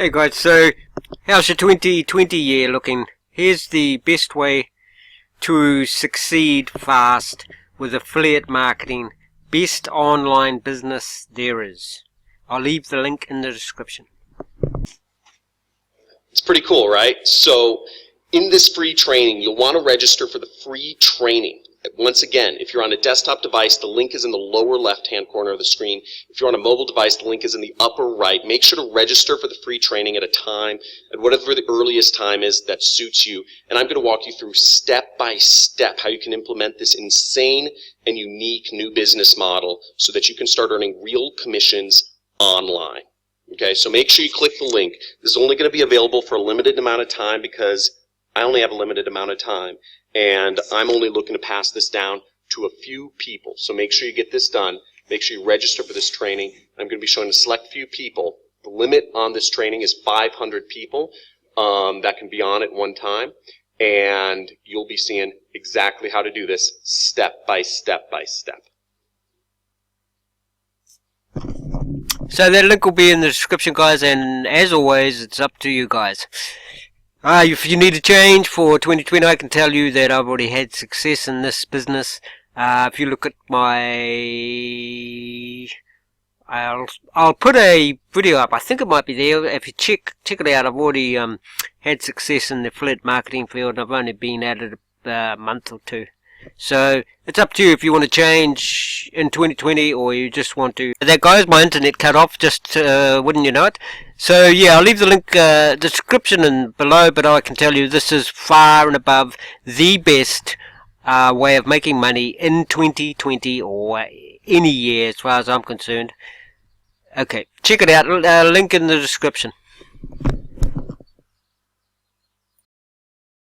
Hey guys, so how's your 2020 year looking? Here's the best way to succeed fast with affiliate marketing. Best online business there is. I'll leave the link in the description. It's pretty cool, right? So in this free training, you'll want to register for the free training. Once again, if you're on a desktop device, the link is in the lower left-hand corner of the screen. If you're on a mobile device, the link is in the upper right. Make sure to register for the free training at a time, at whatever the earliest time is that suits you. And I'm going to walk you through step by step how you can implement this insane and unique new business model so that you can start earning real commissions online. Okay, so make sure you click the link. This is only going to be available for a limited amount of time because I only have a limited amount of time, and I'm only looking to pass this down to a few people. So make sure you get this done. Make sure you register for this training. I'm going to be showing a select few people. The limit on this training is 500 people that can be on at one time, and you'll be seeing exactly how to do this step by step by step. So that link will be in the description, guys, and as always, it's up to you guys. If you need a change for 2020, I can tell you that I've already had success in this business. If you look at my... I'll put a video up. I think it might be there. If you check it out, I've already had success in the affiliate marketing field. I've only been at it a month or two. So it's up to you if you want to change in 2020 or you just want to. There goes my internet cut off, just wouldn't you know it. So yeah, I'll leave the link description and below, but I can tell you this is far and above the best way of making money in 2020 or any year as far as I'm concerned. Okay, check it out, link in the description.